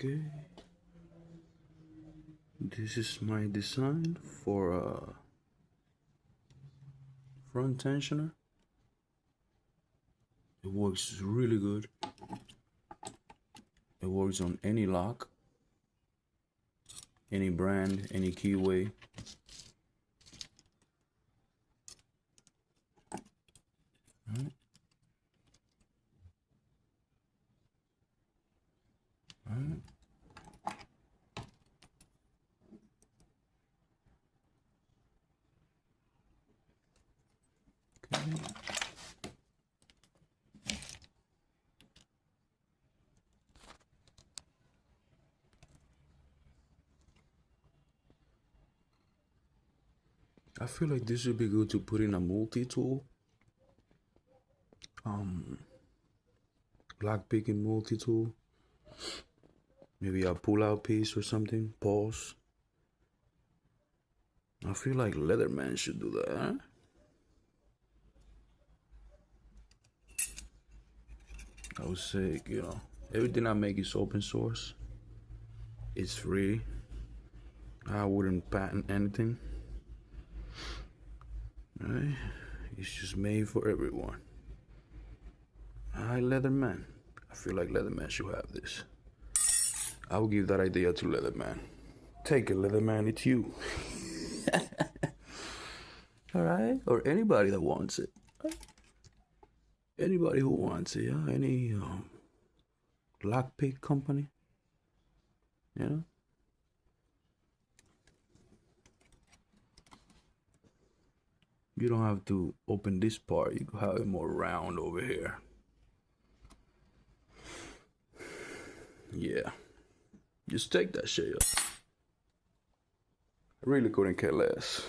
Okay, this is my design for a front tensioner. It works really good. It works on any lock, any brand, any keyway. All right. All right. Okay. I feel like this would be good to put in a multi-tool. Lock picking multi-tool. Maybe a pull-out piece or something. Pause. I feel like Leatherman should do that, huh? I would say, everything I make is open source. It's free. I wouldn't patent anything. Right? It's just made for everyone. Leatherman. I feel like Leatherman should have this. I will give that idea to Leatherman. Take it, Leatherman, it's you. Alright? Or anybody that wants it. Anybody who wants it, yeah? Any lockpick company. You know? You don't have to open this part. You can have it more round over here. Yeah. Just take that shit up. I really couldn't care less.